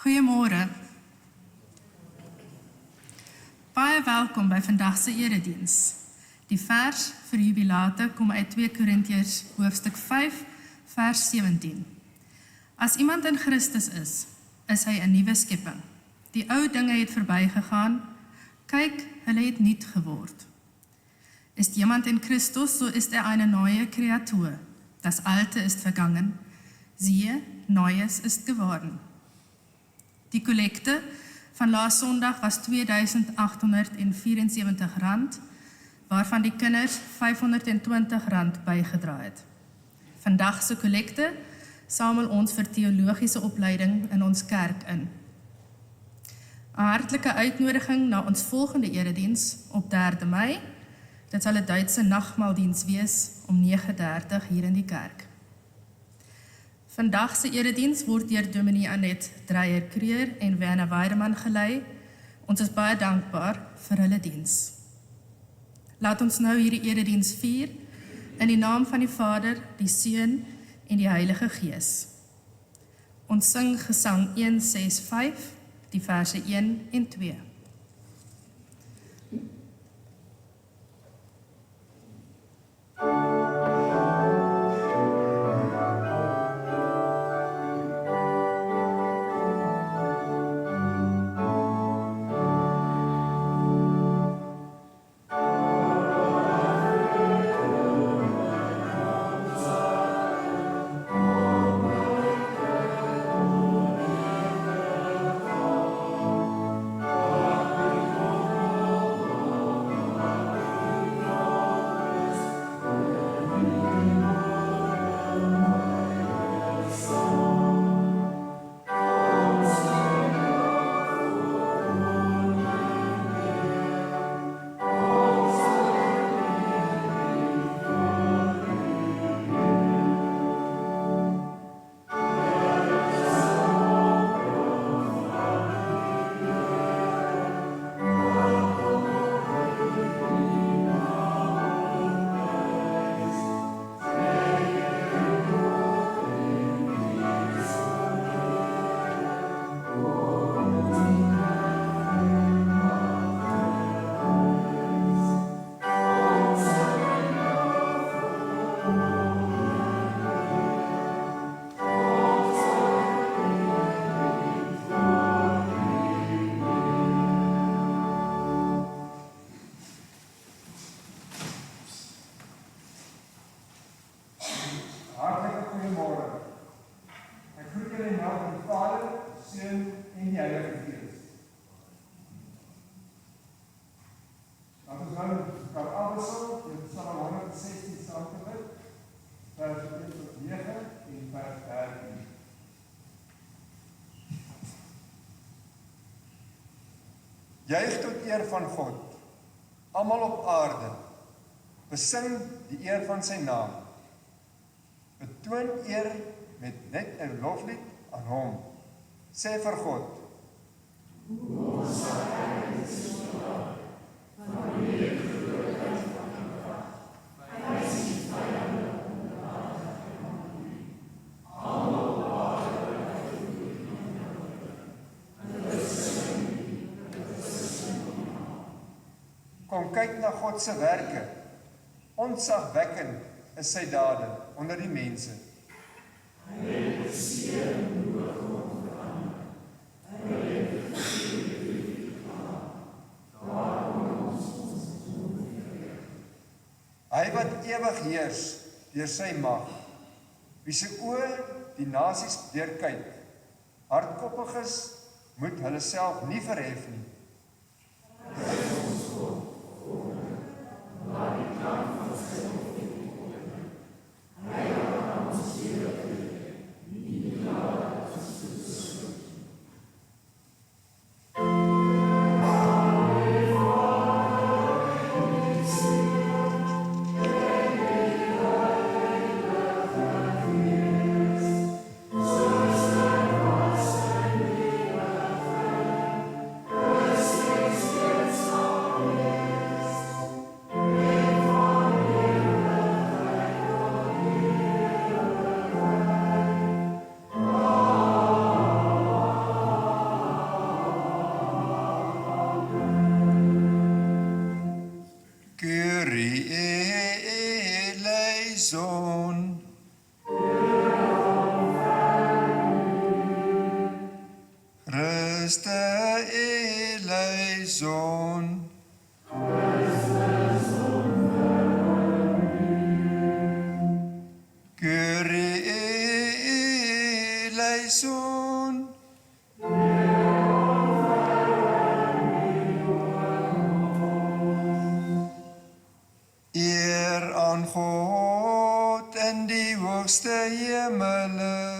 Goeiemôre. Baie welkom by vandag se erediens. Die vers vir jubilate kom uit 2 Korintiërs hoofstuk 5 vers 17. As iemand in Christus is hy 'n nuwe skepping. Die ou dinge het verbygegaan, kyk, hulle het nuut geword. Ist jemand in Christus, so ist eine neue Kreatur. Das Alte ist vergangen, siehe, Neues ist geworden. Die Kollekte van laas Sondag was R2.874, waarvan die kinders R520 bygedra het. Vandag se kollekte samel ons vir teologiese opleiding in ons kerk in. 'n Hartlike uitnodiging na ons volgende erediens op 3 Mei. Dit sal 'n Duitse nagmaaldiens wees om 9:30 hier in die kerk. Vandag se erediens word deur Dominee Annette Dreyer-Kreer en Werner Weideman gelei. Ons is baie dankbaar vir hulle diens. Laat ons nou hierdie erediens vier in die naam van die Vader, die Seun en die Heilige Gees. Ons sing gesang 165, die verse 1 en 2. Juig tot eer van God, almal op aarde, besing die eer van sy naam, betoon eer met net 'n loflied aan hom, sê vir God, kom kyk na God se werke, ontzagwekkend is sy dade onder die mense. Hy wat ewig heers deur sy mag, wie se oë die nasies deurkyk, hardkoppiges moet hulle self nie verhef nie. Christe eleison. Kyrie eleison. Eer aan God in die hoogste hemele.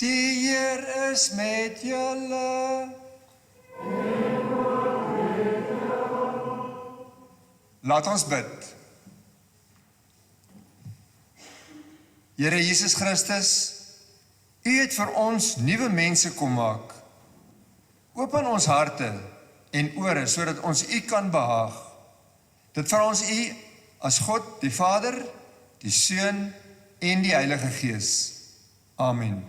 Die Heer is met julle. Laat ons bid. Here Jesus Christus, U het vir ons nuwe mense kom maak. Open ons harte en ore sodat ons U kan behaag. Dit vra ons U as God, die Vader, die Seun en die Heilige Gees. Amen.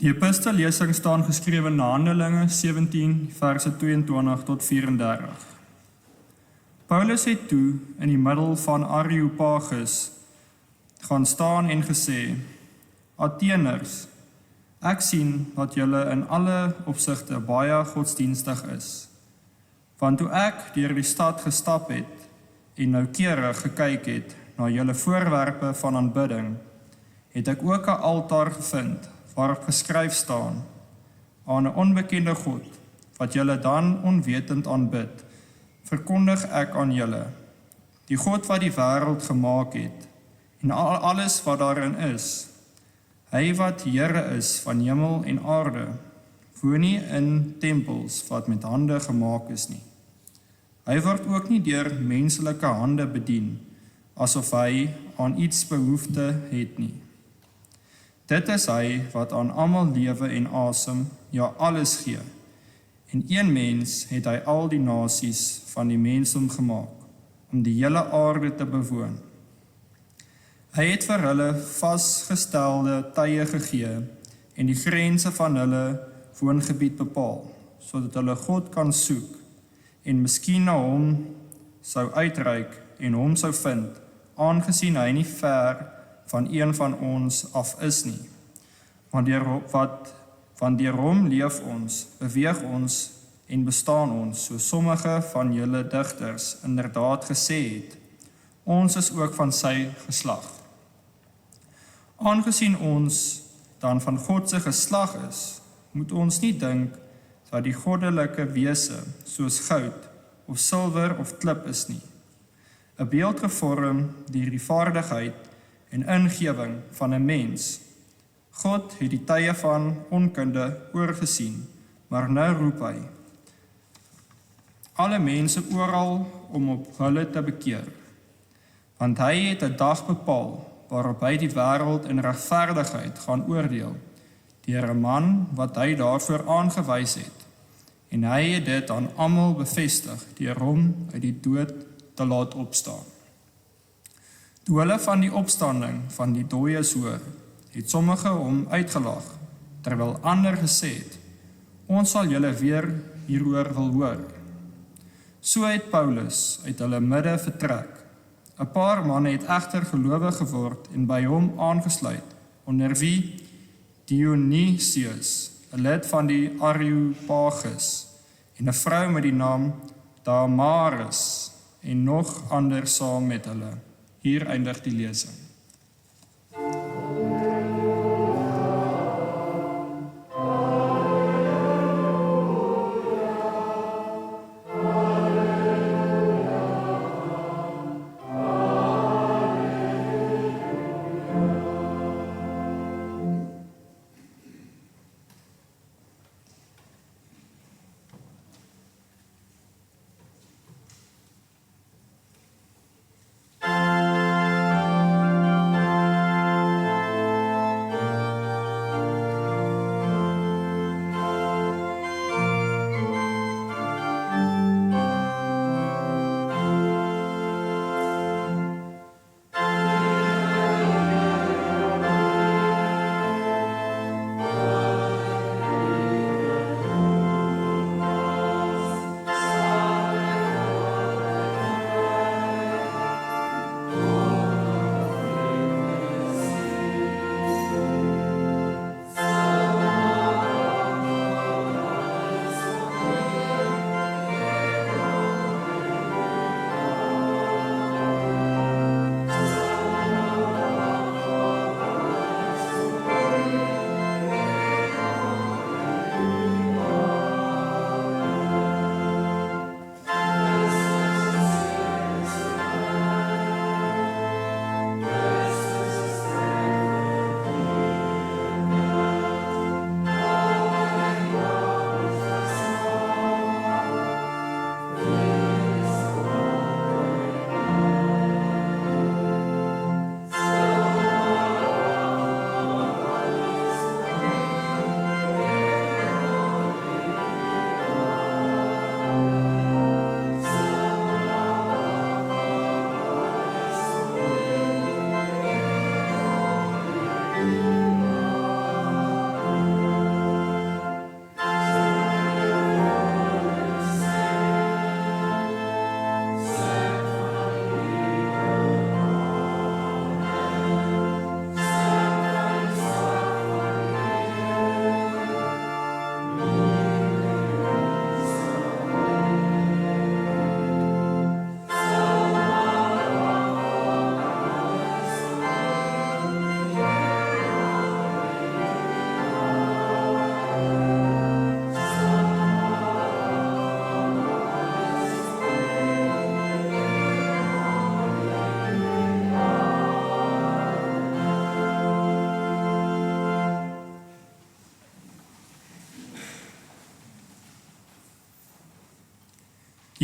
Die epistellesing staan geskrewe in Handelinge 17 verse 22 tot 34. Paulus het toe in die middel van Areopagus gaan staan en gesê: Atheners, ek sien dat julle in alle opsigte baie godsdienstig is. Want toe ek deur die stad gestap het en noukeurig gekyk het na julle voorwerpe van aanbidding, het ek ook 'n altaar gevind waarop geskryf staan: aan 'n onbekende God, wat julle dan onwetend aanbid, verkondig ek aan julle, die God wat die wêreld gemaak het, en alles wat daarin is. Hy wat Here is van hemel en aarde, woon nie in tempels wat met hande gemaak is nie. Hy word ook nie deur menslike hande bedien, asof hy aan iets behoefte het nie. Dit is hy wat aan almal lewe en asem, ja alles gee. En een mens het hy al die nasies van die mensdom gemaak, om die hele aarde te bewoon. Hy het vir hulle vasgestelde tye gegee en die grense van hulle woongebied bepaal, sodat hulle God kan soek en miskien na hom sou uitreik en hom sou vind, aangesien hy nie ver van een van ons af is nie. Want deur hom leef ons, beweeg ons en bestaan ons, so sommige van julle digters inderdaad gesê het, ons is ook van sy geslag. Aangesien ons dan van God se geslag is, moet ons nie dink dat die goddelike wese soos goud of silwer of klip is nie. 'n beeld gevorm deur die vaardigheid en ingewing van 'n mens. God het die tye van onkunde oorgesien, maar nou roep hy alle mense oral om op hulle te bekeer. Want hy het 'n dag bepaal waarop hy die wêreld in regverdigheid gaan oordeel, deur 'n man wat hy daarvoor aangewys het. En hy het dit aan almal bevestig deur hom uit die dood te laat opstaan. Toe hulle van die opstanding van die dooies hoor, het sommige hom uitgelag, terwyl ander gesê het, ons sal julle weer hieroor wil hoor. So het Paulus uit hulle midde vertrek. 'n paar manne het egter gelowig geword en by hom aangesluit, onder wie Dionysius, 'n 'n lid van die Areopagus, en 'n vrou met die naam Damaris, en nog ander saam met hulle. Hier eindig die lesing.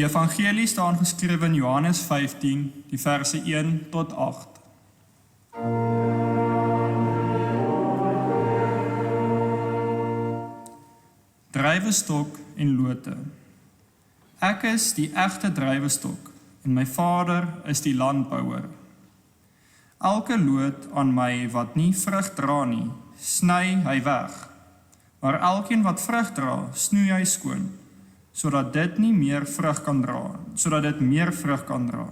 Die evangelie staan geskrywe in Johannes 15, die verse 1 tot 8. Druiwestok en lote. Ek is die egte druiwestok en my Vader is die landbouer. Elke loot aan my wat nie vrug dra nie, sny hy weg. Maar elkeen wat vrug dra, snoei hy skoon, sodat dit meer vrug kan dra.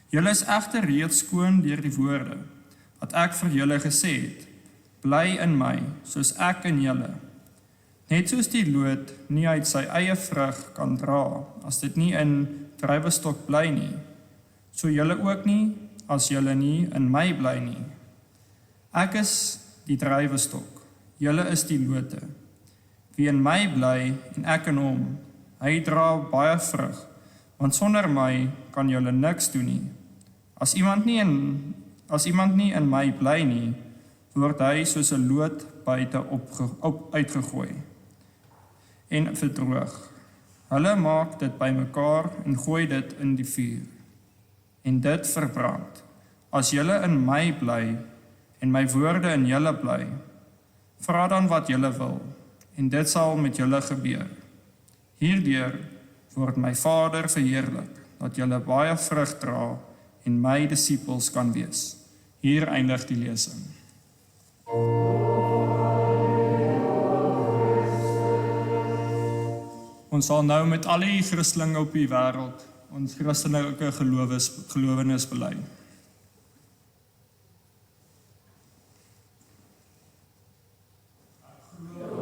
Julle is egter reeds skoon deur die woorde wat ek vir julle gesê het. Bly in my, soos ek in julle. Net soos die loot nie uit sy eie vrug kan dra, as dit nie in druiwestok bly nie, so julle ook nie, as julle nie in my bly nie. Ek is die druiwestok, julle is die lote. Wie in my bly en ek in hom, hy dra baie vrug, want sonder my kan julle niks doen nie. As iemand nie in my bly nie, word hy soos 'n loot buite uitgegooi en verdroog. Hulle maak dit bymekaar en gooi dit in die vuur, en dit verbrand. As julle in my bly en my woorde in julle bly, vra dan wat julle wil, en dit sal met julle gebeur. Hierdeur word my Vader verheerlik, dat julle baie vrug dra en my disippels kan wees. Hier eindig die lesing. Ons sal nou met al die Christelinge op die wêreld ons Christelike gelowenis bely. Ek glo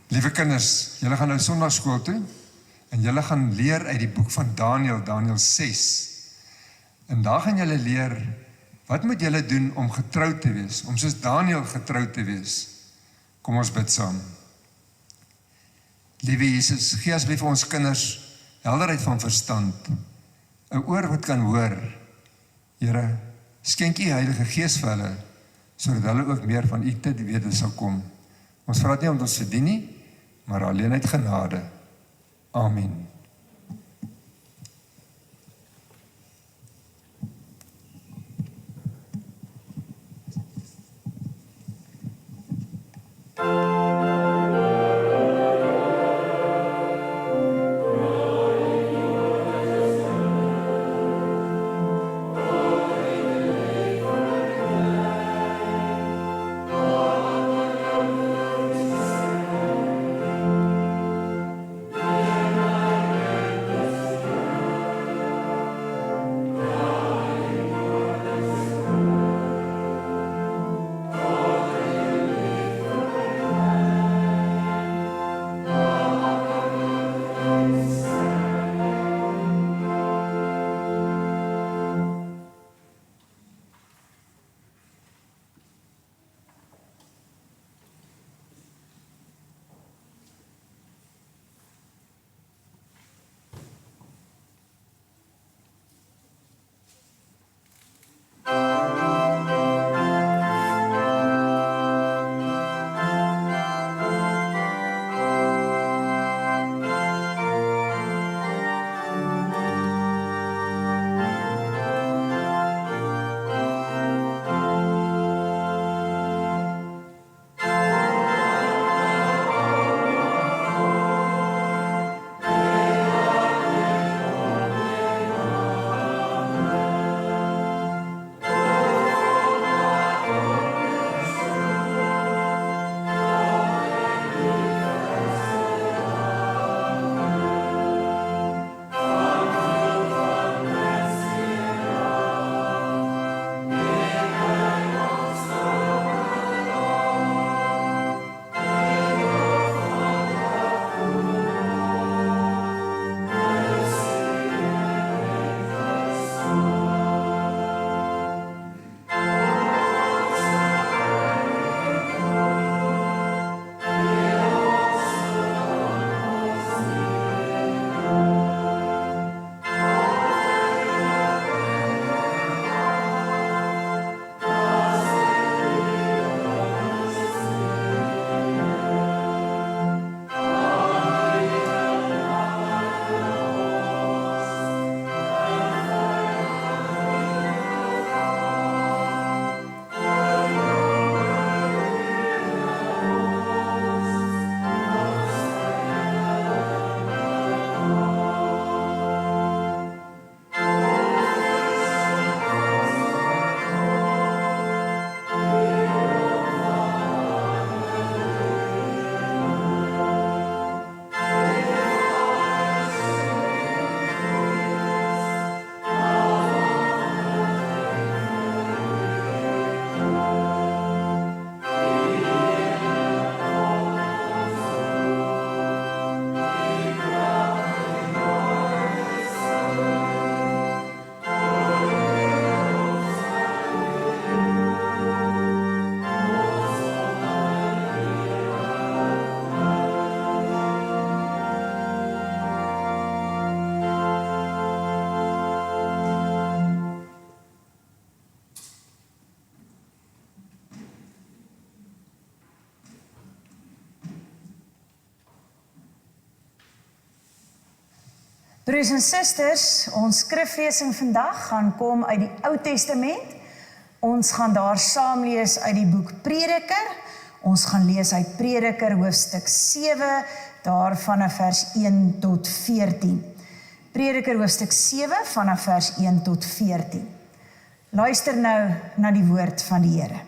Liewe kinders, julle gaan nou Sondagskool toe en julle gaan leer uit die boek van Daniël, Daniël 6. En daar gaan julle leer, wat moet julle doen om getrou te wees, om soos Daniël getrou te wees? Kom ons bid saam. Liewe Jesus, gee asseblief vir ons kinders helderheid van verstand, 'n oor wat kan hoor. Here, skenk U Heilige Gees vir hulle, sodat hulle ook meer van U te wete sal kom. Ons vra dit nie omdat ons verdien nie, maar alleen uit genade. Amen. Broers en susters, ons skriflesing vandag gaan kom uit die Ou Testament. Ons gaan daar saam lees uit die boek Prediker. Ons gaan lees uit Prediker hoofstuk 7, daar vanaf vers 1 tot 14. Prediker hoofstuk 7 vanaf vers 1 tot 14. Luister nou na die woord van die Here.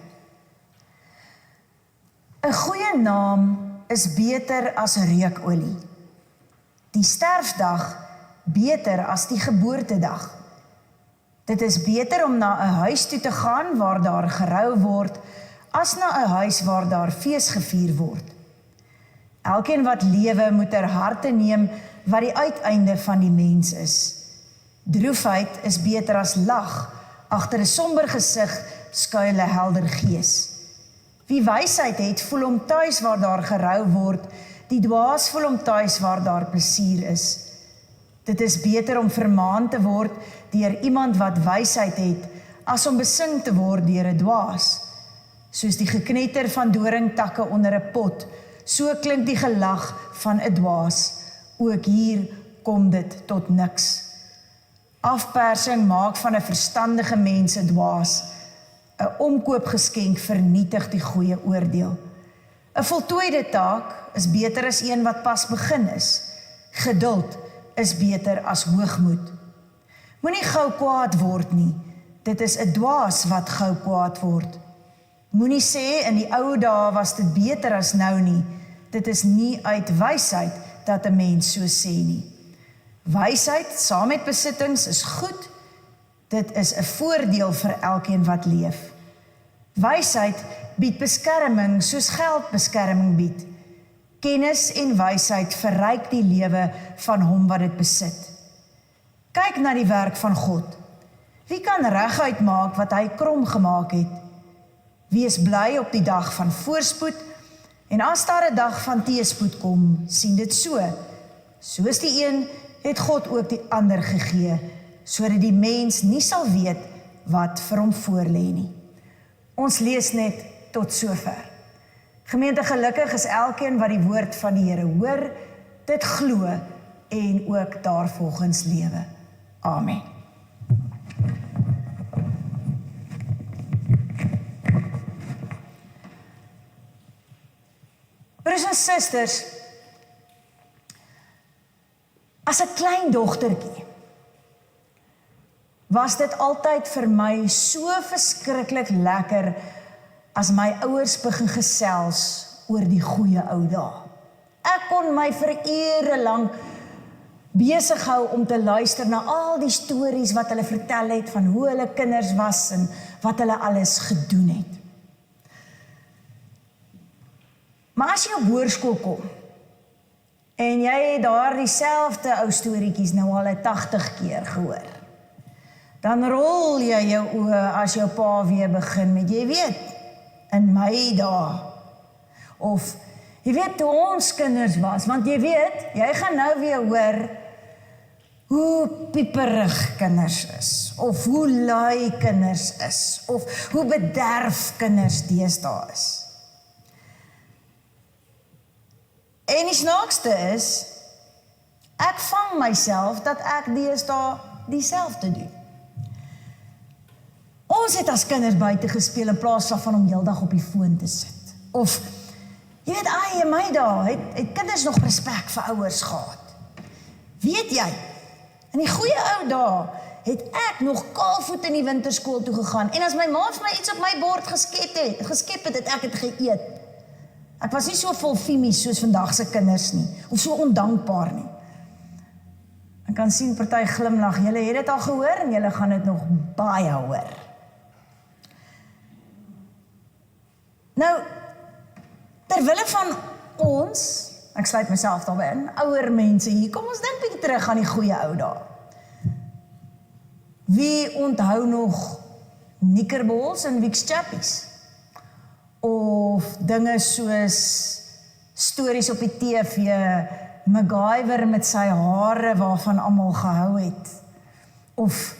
'n Goeie naam is beter as reukolie. Die sterfdag beter as die geboortedag. Dit is beter om na 'n huis toe te gaan waar daar gerou word, as na 'n huis waar daar fees gevier word. Elkeen wat lewe moet ter harte neem wat die uiteinde van die mens is. Droefheid is beter as lag, agter 'n somber gesig skuil 'n helder gees. Wie wysheid het, voel hom tuis waar daar gerou word, die dwaas voel hom tuis waar daar plesier is. Dit is beter om vermaan te word deur iemand wat wysheid het, as om besing te word deur 'n dwaas. Soos die geknetter van doringtakke onder 'n pot, so klink die gelag van 'n dwaas. Ook hier kom dit tot niks. Afpersing maak van 'n verstandige mens 'n dwaas. 'n Omkoopgeskenk vernietig die goeie oordeel. 'n Voltooide taak is beter as een wat pas begin is. Geduld is beter as hoogmoed. Moenie gou kwaad word nie. Dit is 'n dwaas wat gou kwaad word. Moenie sê in die ou dae was dit beter as nou nie. Dit is nie uit wysheid dat 'n mens so sê nie. Wysheid saam met besittings is goed. Dit is 'n voordeel vir elkeen wat leef. Wysheid bied beskerming soos geld beskerming bied. Kennis en wysheid verryk die lewe van hom wat dit besit. Kyk na die werk van God. Wie kan reguit maak wat hy krom gemaak het? Wees bly op die dag van voorspoed, en as daar 'n dag van teëspoed kom, sien dit so. Soos die een het God ook die ander gegee, sodat die mens nie sal weet wat vir hom voorlê nie. Ons lees net tot sover. Gemeente, gelukkig is elkeen wat die woord van die Here hoor, dit glo en ook daarvolgens lewe. Amen. Broers en susters, as 'n klein dogtertjie was dit altyd vir my so verskriklik lekker as my ouers begin gesels oor die goeie ou dae. Ek kon my vir ure lank besig hou om te luister na al die stories wat hulle vertel het van hoe hulle kinders was en wat hulle alles gedoen het. Maar as jy op hoërskool kom en jy het daar dieselfde ou storieetjies nou al 80 keer gehoor, dan rol jy jou oë as jou pa weer begin met, jy weet, in my dae, of jy weet toe ons kinders was, want jy weet, jy gaan nou weer hoor hoe pieperig kinders is, of hoe lui kinders is, of hoe bederf kinders deesdae is. En die snaakste is, ek vang myself dat ek deesdae dieselfde doen. Ons het as kinders buite gespeel in plaas van om heeldag op die foon te sit. Of, jy weet, in my dae het kinders nog respek vir ouers gehad. Weet jy, in die goeie ou dae het ek nog kaalvoet in die winterskool toe gegaan, en as my ma vir my iets op my bord geskep het, ek het geëet. Ek was nie so vol fimies soos vandag se kinders nie, of so ondankbaar nie. Ek kan sien party glimlag, julle het dit al gehoor en julle gaan dit nog baie hoor. Nou, terwille van ons, ek sluit myself daarby in, ouer mense hier, kom ons dink bietjie terug aan die goeie ou dae. Wie onthou nog knikkerbols en Wick's Chappies? Of dinge soos stories op die TV, MacGyver met sy hare waarvan almal gehou het, of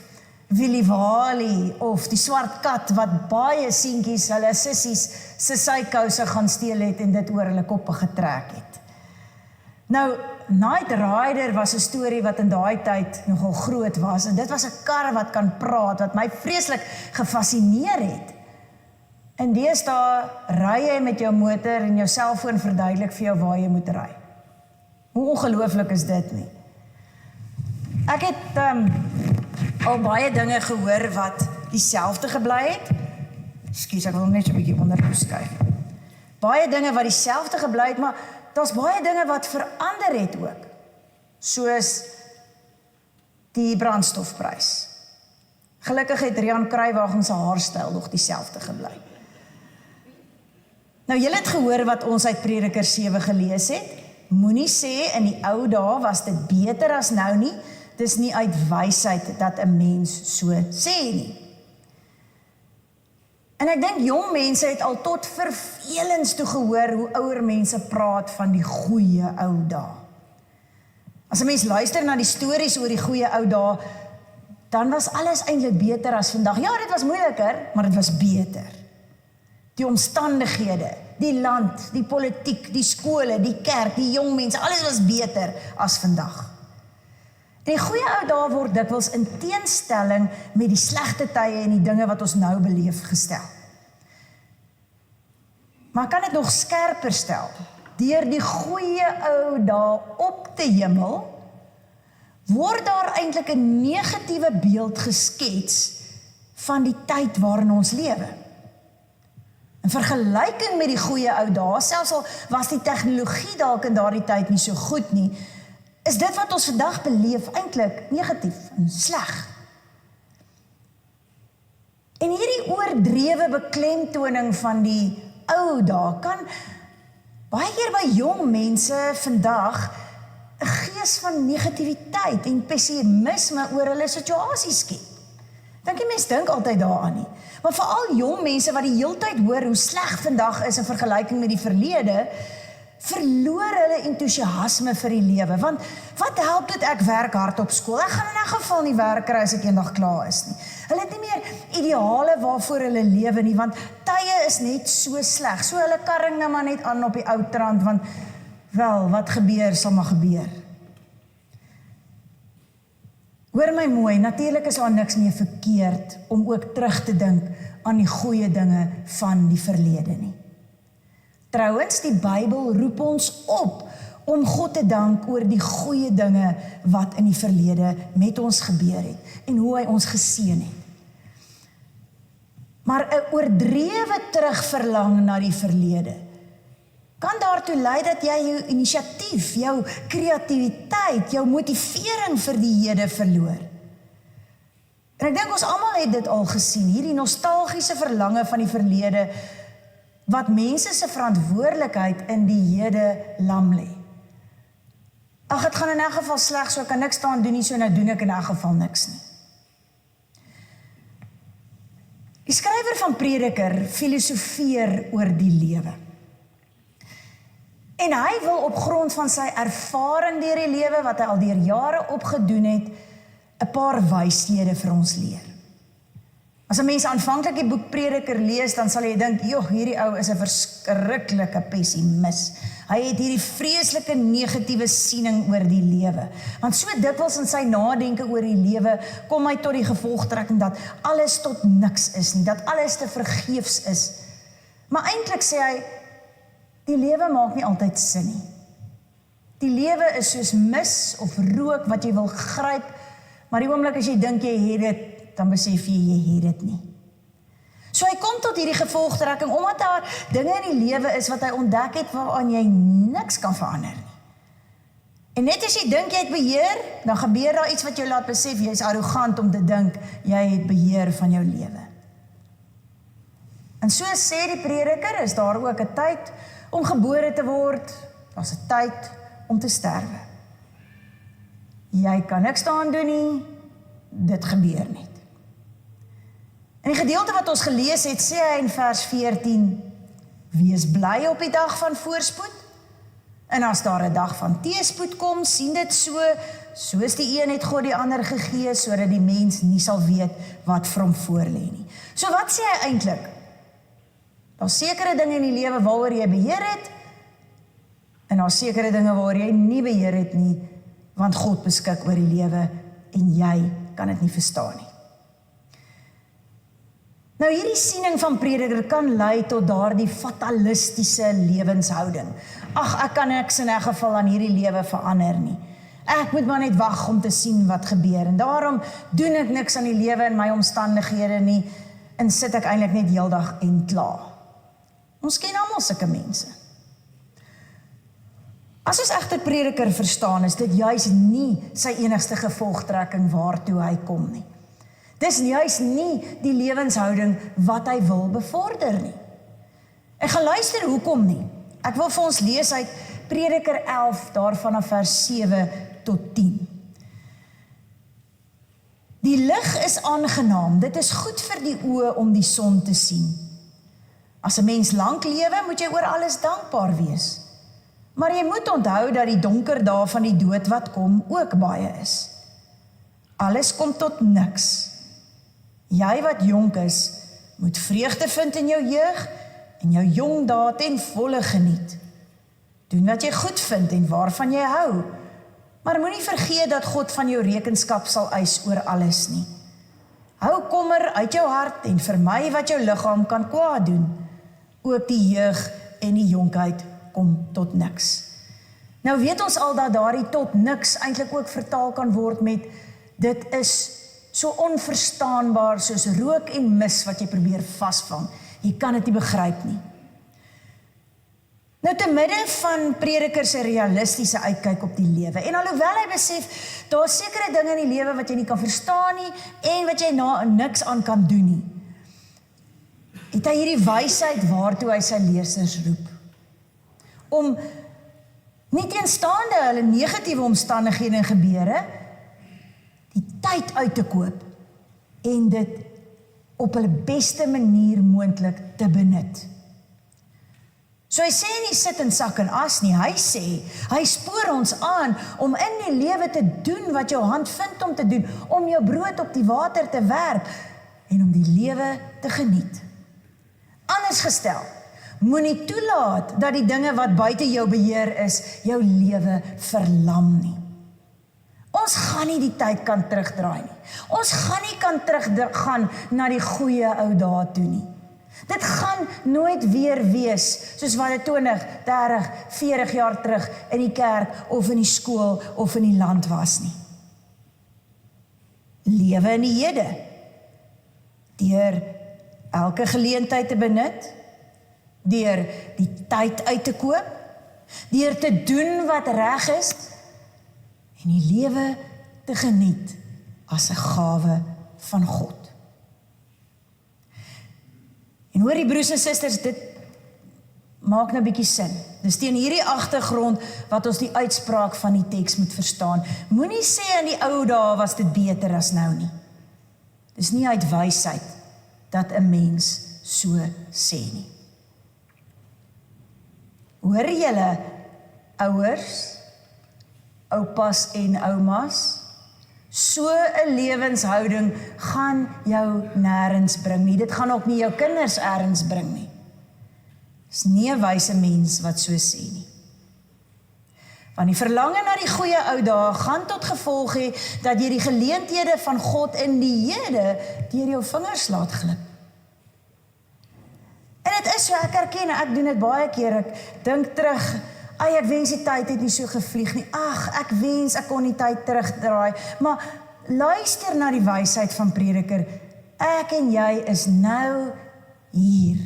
Willy Wally, of die swart kat wat baie seentjies, hulle sissies se sykouse gaan steel het en dit oor hulle koppe getrek het. Nou, Knight Rider was 'n storie wat in daai tyd nogal groot was, en dit was 'n kar wat kan praat, wat my vreeslik gefascineer het. En deesdae ry jy met jou motor en jou selfoon verduidelik vir jou waar jy moet ry. Hoe ongelooflik is dit nie? Ek het al baie dinge gehoor wat dieselfde gebly het. Ekskuus, ek wil net so 'n bietjie onder skuif. Baie dinge wat dieselfde gebly het, maar daar's baie dinge wat verander het ook. Soos die brandstofprys. Gelukkig het Rian Kruiwagen se haarstyl nog dieselfde gebly. Nou, julle het gehoor wat ons uit Prediker 7 gelees het. moenie sê in die ou dae was dit beter as nou nie, dis nie uit wysheid dat 'n mens so sê nie. En ek dink jong mense het al tot vervelends toe gehoor hoe ouer mense praat van die goeie ou dae. As 'n mens luister na die stories oor die goeie ou dae, dan was alles eintlik beter as vandag. Ja, dit was moeiliker, maar dit was beter. Die omstandighede, die land, die politiek, die skole, die kerk, die jong mense, alles was beter as vandag. En die goeie ou dae word dikwels in teenstelling met die slegte tye en die dinge wat ons nou beleef gestel. Maar ek kan dit nog skerper stel. Deur die goeie ou dae op te hemel, word daar eintlik 'n negatiewe beeld geskets van die tyd waarin ons lewe. In vergelyking met die goeie ou dae, selfs al was die tegnologie dalk in daardie tyd nie so goed nie, is dit wat ons vandag beleef eintlik negatief en sleg. En hierdie oordrewe beklemtoning van die ou dae kan baie keer by jong mense vandag 'n gees van negativiteit en pessimisme oor hulle situasies skep. Dink die mens dink altyd daaraan nie. Maar veral jong mense wat die heeltyd hoor hoe sleg vandag is in vergelyking met die verlede, verloor hulle entoesiasme vir die lewe. Want wat help dit ek werk hard op skool? Ek gaan in 'n geval nie werk kry as ek eendag klaar is nie. Hulle het nie meer ideale waarvoor hulle lewe nie, want tye is net so sleg. So hulle karring nou maar net aan op die ou trant, want wel, wat gebeur sal maar gebeur. Hoor my mooi, natuurlik is daar niks meer verkeerd om ook terug te dink aan die goeie dinge van die verlede nie. Trouwens, die Bybel roep ons op om God te dank oor die goeie dinge wat in die verlede met ons gebeur het en hoe hy ons geseën het. Maar 'n oordrewe terugverlang na die verlede kan daartoe lei dat jy jou inisiatief, jou kreatiwiteit, jou motivering vir die hede verloor. En ek dink ons almal het dit al gesien, hierdie nostalgiese verlange van die verlede, wat mense se verantwoordelikheid in die hede lam lê. Ag, dit gaan in 'n geval sleg, so ek kan niks staan doen nie, so nou doen ek in 'n geval niks nie. Die skrywer van Prediker filosofeer oor die lewe. En hy wil op grond van sy ervaring deur die lewe, wat hy al deur jare opgedoen het, 'n paar wyshede vir ons leer. As 'n mens aanvanklik die boek Prediker lees, dan sal jy dink, joh, hierdie ou is 'n verskriklike pessimis. Hy het hierdie vreeslike negatiewe siening oor die lewe. Want so dikwels in sy nadenke oor die lewe, kom hy tot die gevolgtrekking dat alles tot niks is nie, dat alles te vergeefs is. Maar eintlik sê hy, die lewe maak nie altyd sin nie. Die lewe is soos mis of rook wat jy wil gryp, maar die oomblik as jy dink jy het dit, dan besef jy het dit nie. So hy kom tot hierdie gevolgtrekking, omdat daar dinge in die lewe is wat hy ontdek het waaraan jy niks kan verander nie. En net as jy dink jy het beheer, dan gebeur daar iets wat jou laat besef, jy is arrogant om te dink jy het beheer van jou lewe. En so sê die Prediker, is daar ook 'n tyd om gebore te word, daar's 'n tyd om te sterwe. Jy kan niks daaraan doen nie, dit gebeur net. In die gedeelte wat ons gelees het, sê hy in vers 14, wees bly op die dag van voorspoed, en as daar 'n dag van teëspoed kom, sien dit soos die een het God die ander gegee, sodat die mens nie sal weet wat vir hom voorlê nie. So wat sê hy eintlik? Daar's sekere dinge in die lewe waaroor jy beheer het, en daar's sekere dinge waaroor jy nie beheer het nie, want God beskik oor die lewe, en jy kan dit nie verstaan nie. Nou hierdie siening van Prediker kan lei tot daardie fatalistiese lewenshouding. Ag, ek kan niks in 'n geval aan hierdie lewe verander nie. Ek moet maar net wag om te sien wat gebeur, en daarom doen ek niks aan die lewe en my omstandighede nie, en sit ek eintlik net heeldag en kla. Ons ken almal sulke mense. As ons egter Prediker verstaan, is dit juis nie sy enigste gevolgtrekking waartoe hy kom nie. Dis juis nie die lewenshouding wat hy wil bevorder nie. Ek gaan luister hoekom nie. Ek wil vir ons lees uit Prediker 11, daarvan af vers 7 tot 10. Die lig is aangenaam, dit is goed vir die oë om die son te sien. As 'n mens lank lewe, moet jy oor alles dankbaar wees. Maar jy moet onthou dat die donker dae van die dood wat kom ook baie is. Alles kom tot niks. Jy wat jonk is, moet vreugde vind in jou jeug en jou jong dae ten volle geniet. Doen wat jy goed vind en waarvan jy hou. Maar moenie vergeet dat God van jou rekenskap sal eis oor alles nie. Hou kommer uit jou hart en vermy wat jou liggaam kan kwaad doen. Ook die jeug en die jonkheid kom tot niks. Nou weet ons al dat daardie tot niks eintlik ook vertaal kan word met dit is so onverstaanbaar soos rook en mis wat jy probeer vasvang. Jy kan dit nie begryp nie. Nou te midde van Prediker se realistiese uitkyk op die lewe en alhoewel hy besef daar is sekere dinge in die lewe wat jy nie kan verstaan nie en wat jy niks aan kan doen nie, het hy hierdie wysheid waartoe hy sy lesers roep. Om nie teenstaande hulle negatiewe omstandighede en gebeure, die tyd uit te koop en dit op hulle beste manier moontlik te benut. So hy sê nie sit in sak en as nie, hy spoor ons aan om in die lewe te doen wat jou hand vind om te doen, om jou brood op die water te werp en om die lewe te geniet. Anders gestel, moenie toelaat dat die dinge wat buite jou beheer is, jou lewe verlam nie. Ons gaan nie die tyd kan terugdraai nie. Ons gaan nie kan teruggaan na die goeie ou dae toe nie. Dit gaan nooit weer wees soos wat dit 20, 30, 40 jaar terug in die kerk of in die skool of in die land was nie. Lewe in die hede, deur elke geleentheid te benut, deur die tyd uit te koop, deur te doen wat reg is en die lewe te geniet as 'n gawe van God. En hoor die broers en susters, dit maak nou bietjie sin. Dis teen hierdie agtergrond wat ons die uitspraak van die teks moet verstaan. Moenie sê in die ou dae was dit beter as nou nie. Dis nie uit wysheid dat 'n mens so sê nie. Hoor julle ouers, oupas en oumas, so 'n lewenshouding gaan jou nêrens bring nie. Dit gaan ook nie jou kinders elders bring nie. Dis nie 'n wyse mens wat so sê nie. Want die verlange na die goeie ou dae gaan tot gevolg hê dat jy die geleenthede van God in die hede deur jou vingers laat glip. En dit is so, ek erken, ek doen dit baie keer, ek dink terug, ek wens die tyd het nie so gevlieg nie, ek wens ek kon die tyd terugdraai, maar luister na die wysheid van Prediker, ek en jy is nou hier,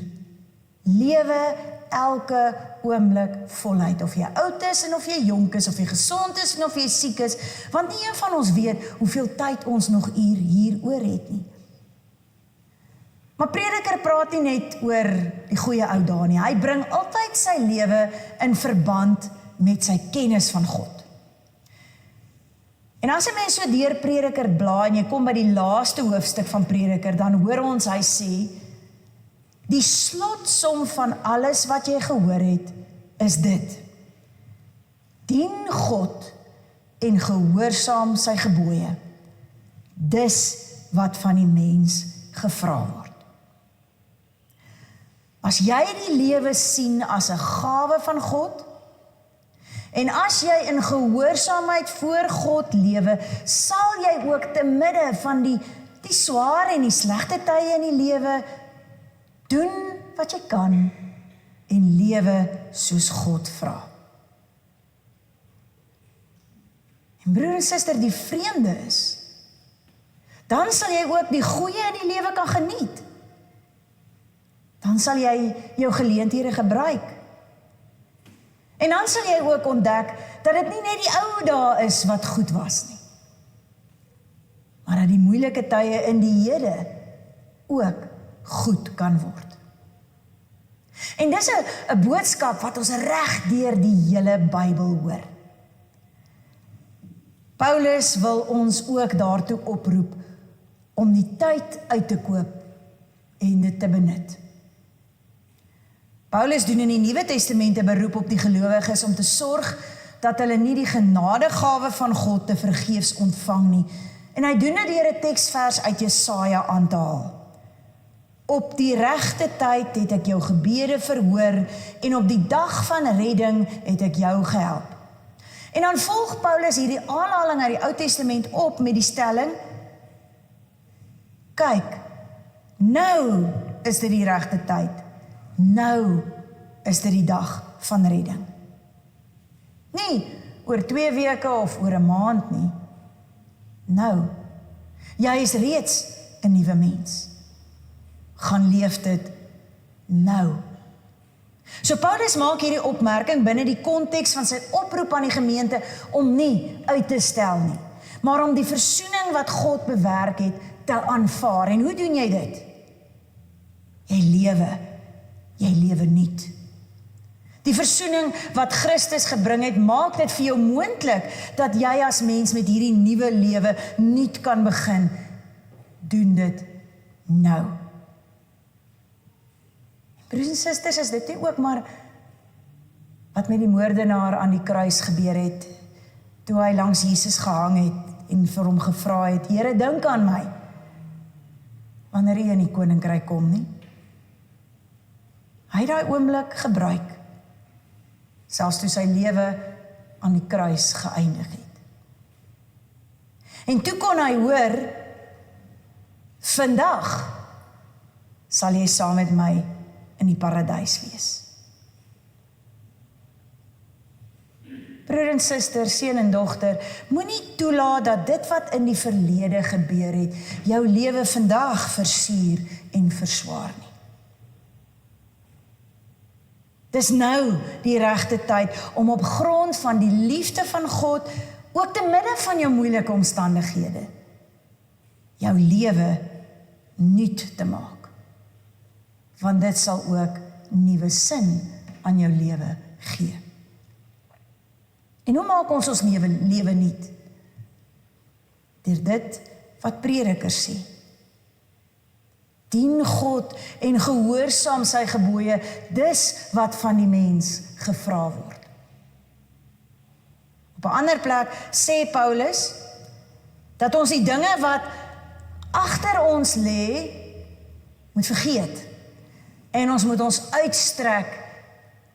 lewe elke oomblik voluit, of jy oud is en of jy jonk is, of jy gesond is en of jy siek is, want nie een van ons weet hoeveel tyd ons nog hier oor het nie. Maar Prediker praat nie net oor die goeie ou dae nie. Hy bring altyd sy lewe in verband met sy kennis van God. En as 'n mens so deur Prediker blaai en jy kom by die laaste hoofstuk van Prediker, dan hoor ons hy sê, die slotsom van alles wat jy gehoor het, is dit. Dien God en gehoorsaam sy gebooie. Dis wat van die mens gevra word. As jy die lewe sien as 'n gawe van God, en as jy in gehoorsaamheid voor God lewe, sal jy ook te midde van die swaar en die slegte tye in die lewe, doen wat jy kan, en lewe soos God vra. En broer en suster, die vreemde is, dan sal jy ook die goeie in die lewe kan geniet. Dan sal jy jou geleenthede gebruik. En dan sal jy ook ontdek dat dit nie net die ou dae is wat goed was nie, maar dat die moeilike tye in die hede ook goed kan word. En dis 'n boodskap wat ons reg deur die hele Bybel hoor. Paulus wil ons ook daartoe oproep om die tyd uit te koop en dit te benut. Paulus doen in die Nuwe Testament 'n beroep op die gelowiges om te sorg dat hulle nie die genadegawe van God te vergeefs ontvang nie. En hy doen dit deur 'n teksvers uit Jesaja aan te haal. Op die regte tyd het ek jou gebede verhoor en op die dag van redding het ek jou gehelp. En dan volg Paulus hierdie aanhaling uit die Ou Testament op met die stelling: kyk, nou is dit die regte tyd. Nou is dit die dag van redding. Nie oor 2 weke of oor 'n maand nie. Nou. Jy is reeds 'n nuwe mens. Gaan leef dit nou. So Paulus maak hierdie opmerking binne die konteks van sy oproep aan die gemeente om nie uit te stel nie, maar om die versoening wat God bewerk het te aanvaar. En hoe doen jy dit? Jy lewe nuut. Die versoening wat Christus gebring het, maak dit vir jou moontlik dat jy as mens met hierdie nuwe lewe nuut kan begin. Doen dit nou. Broers en susters, is dit nie ook maar wat met die moordenaar aan die kruis gebeur het, toe hy langs Jesus gehang het en vir hom gevra het: Here, dink aan my, wanneer U in die koninkryk kom nie? Hy het daai oomblik gebruik, selfs toe sy lewe aan die kruis geëindig het. En toe kon hy hoor: vandag sal jy saam met my in die paradys wees. Broer en suster, seun en dogter, moenie toelaat dat dit wat in die verlede gebeur het, jou lewe vandag versuur en verswaar nie. Dis nou die regte tyd om op grond van die liefde van God, ook te midde van jou moeilike omstandighede, jou lewe nuut te maak. Want dit sal ook nuwe sin aan jou lewe gee. En hoe maak ons lewe nuut? Deur dit wat predikers sê. Dien God en gehoorsaam sy gebooie, dis wat van die mens gevra word. Op 'n ander plek sê Paulus dat ons die dinge wat agter ons lê moet vergeet. En ons moet ons uitstrek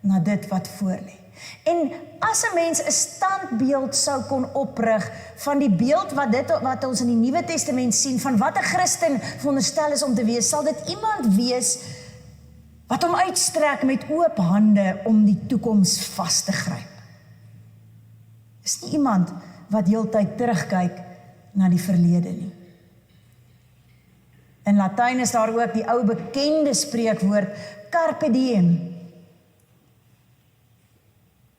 na dit wat voor lê. En as 'n mens 'n standbeeld sou kon oprig van die beeld wat ons in die Nuwe Testament sien van wat 'n Christen veronderstel is om te wees, sal dit iemand wees wat hom uitstrek met oop hande om die toekoms vas te gryp. Dis nie iemand wat heeltyd terugkyk na die verlede nie. In Latyn is daar ook die ou bekende spreekwoord carpe diem.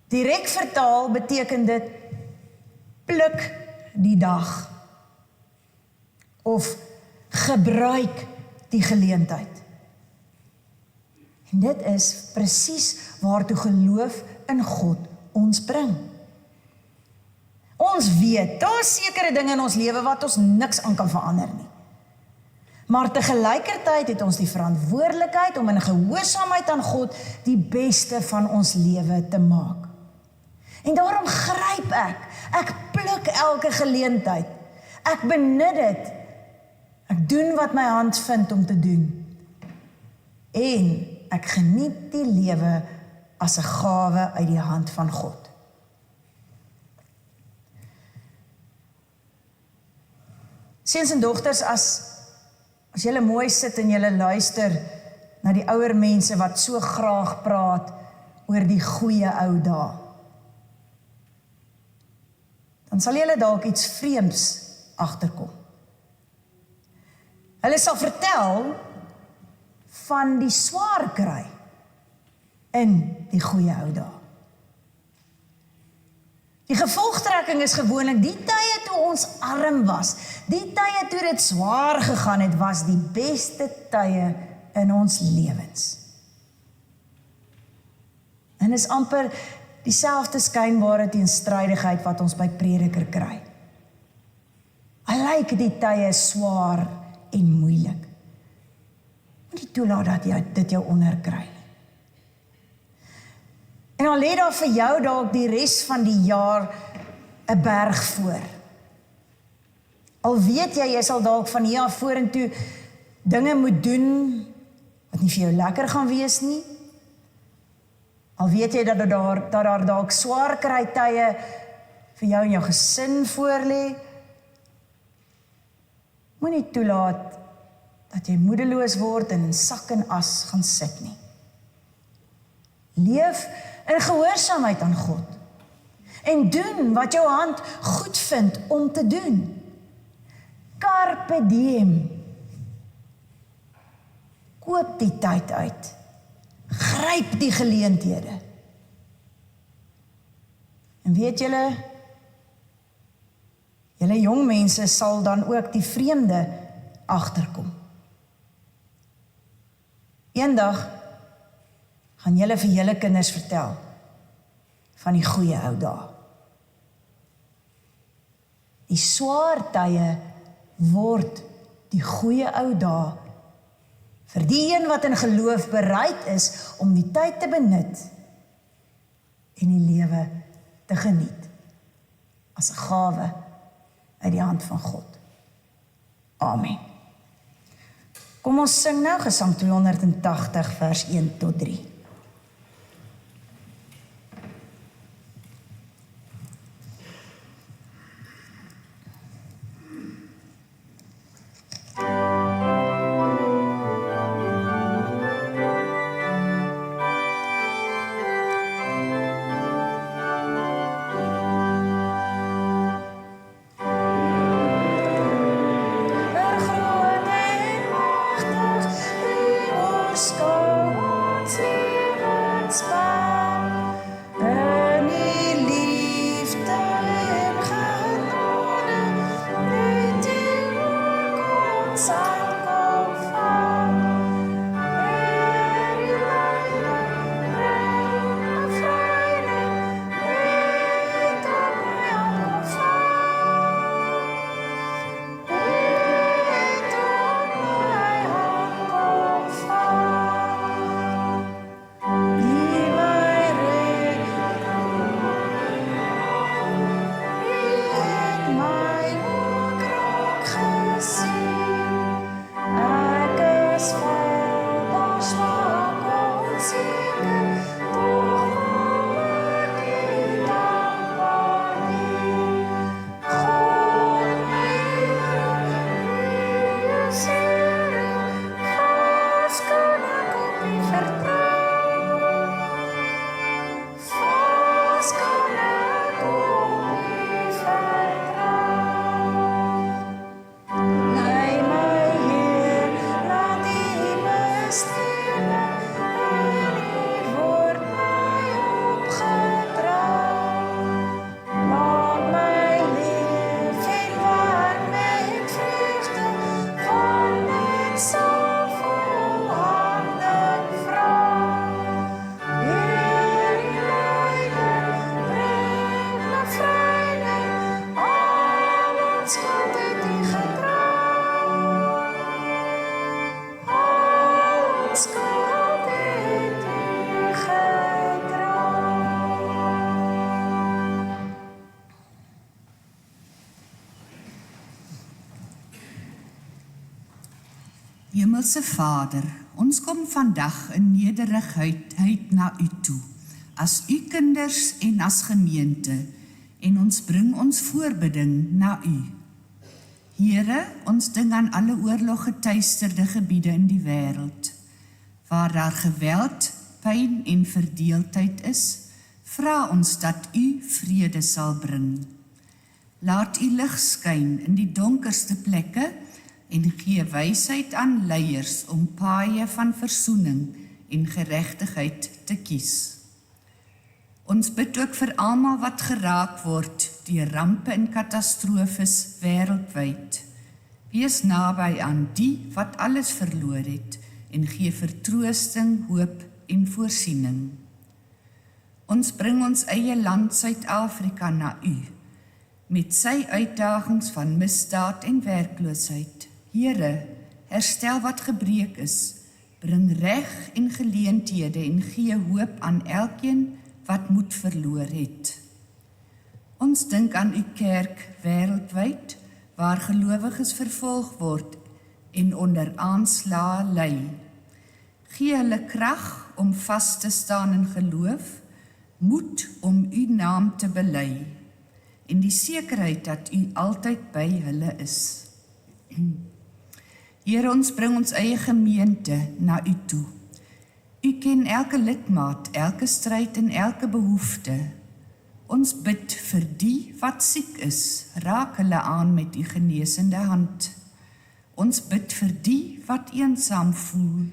Direk vertaal beteken dit pluk die dag of gebruik die geleentheid. En dit is presies waartoe geloof in God ons bring. Ons weet, daar is sekere dinge in ons lewe wat ons niks aan kan verander nie. Maar tegelykertyd het ons die verantwoordelikheid om in gehoorsaamheid aan God die beste van ons lewe te maak. En daarom gryp ek pluk elke geleentheid, ek benut dit, ek doen wat my hand vind om te doen, en ek geniet die lewe as 'n gawe uit die hand van God. Seuns en dogters, as julle mooi sit en julle luister na die ouer mense wat so graag praat oor die goeie ou dae, dan sal julle dalk iets vreemds agterkom. Hulle sal vertel van die swaar kry in die goeie ou dae. Die gevolgtrekking is gewoonlik die tye toe ons arm was, die tye toe dit swaar gegaan het, was die beste tye in ons lewens. En is amper dieselfde skynbare teenstrydigheid wat ons by Prediker kry. Al lyk die tye swaar en moeilik. Moenie toelaat dat dit jou onderkry nie. En al lê daar vir jou dalk die res van die jaar 'n berg voor. Al weet jy sal dalk van hier af vorentoe dinge moet doen wat nie vir jou lekker gaan wees nie. Al weet jy dat daar dalk swaar kry tye vir jou en jou gesin voorlê. Moenie toelaat dat jy moedeloos word en in sak en as gaan sit nie. Leef in gehoorsaamheid aan God en doen wat jou hand goed vind om te doen. Carpe diem. Koop die tyd uit. Gryp die geleenthede. En weet julle jong mense sal dan ook die vreemde agterkom. Eendag gaan julle vir julle kinders vertel van die goeie ou dae. Die swaar tye word die goeie ou dae vir die een wat in geloof bereid is om die tyd te benut en die lewe te geniet as 'n gawe uit die hand van God. Amen. Kom ons sing nou Gesang 280 vers 1 tot 3. Hemelse Vader, ons kom vandag in nederigheid na U toe, as U kinders en as gemeente, en ons bring ons voorbidding na U. Here, ons dink aan alle oorloggetuisterde gebiede in die wêreld, waar daar geweld, pyn en verdeeldheid is, vra ons dat U vrede sal bring. Laat U lig skyn in die donkerste plekke, en gee wysheid aan leiers om paaie van versoening en geregtigheid te kies. Ons bid ook vir almal wat geraak word deur rampe en katastrofes wêreldwyd. Wees naby aan die wat alles verloor het en gee vertroosting, hoop en voorsiening. Ons bring ons eie land Suid-Afrika na U, met sy uitdagings van misdaad en werkloosheid. Here, herstel wat gebreek is, bring reg en geleenthede en gee hoop aan elkeen wat moed verloor het. Ons dink aan U kerk wêreldwyd, waar gelowiges vervolg word en onder aanslae ly. Gee hulle krag om vas te staan in geloof, moed om U naam te bely, en die sekerheid dat U altyd by hulle is. Here, ons bring ons eie gemeente na U toe. U ken elke lidmaat, elke stryd en elke behoefte. Ons bid vir die wat siek is, raak hulle aan met U genesende hand. Ons bid vir die wat eensaam voel,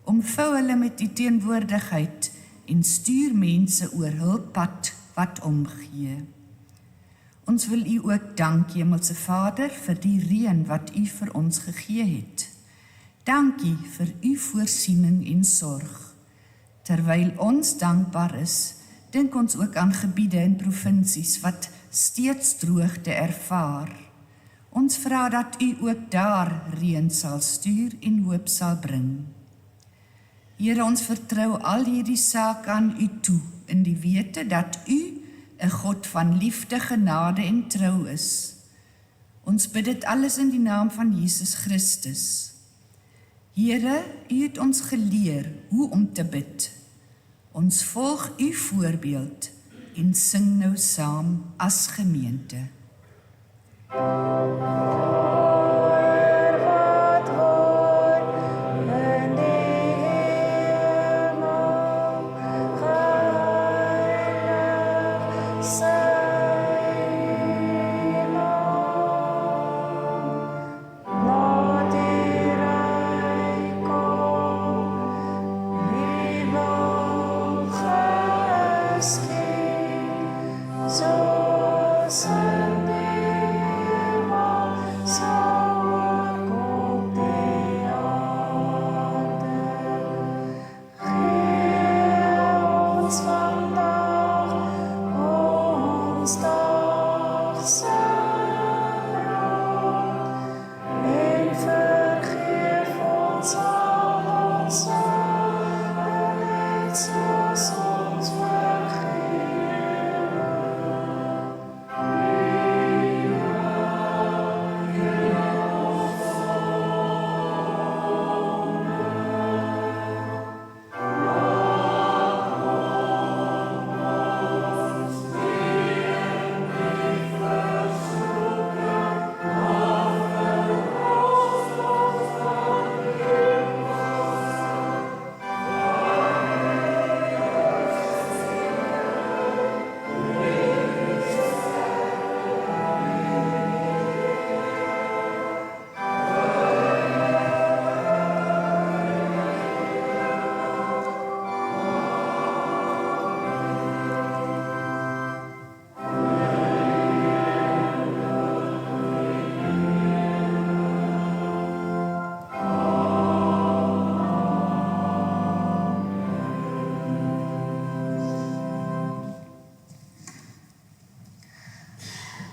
omvou hulle met U teenwoordigheid en stuur mense oor hul pad wat omgee. Ons wil U ook dank, Hemelse Vader, vir die reën wat U vir ons gegee het. Dankie vir U voorsiening en sorg. Terwyl ons dankbaar is, dink ons ook aan gebiede en provinsies wat steeds droogte ervaar. Ons vra dat U ook daar reën sal stuur en hoop sal bring. Here, ons vertrou al hierdie sake aan U toe, in die wete dat U 'n God van liefde, genade en trou is. Ons bid dit alles in die naam van Jesus Christus. Here, U het ons geleer hoe om te bid. Ons volg U voorbeeld en sing nou saam as gemeente.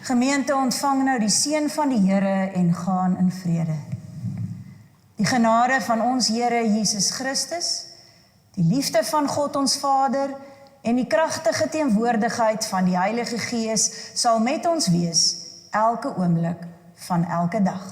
Gemeente, ontvang nou die seën van die Here en gaan in vrede. Die genade van ons Here Jesus Christus, die liefde van God ons Vader en die kragtige teenwoordigheid van die Heilige Gees sal met ons wees elke oomblik van elke dag.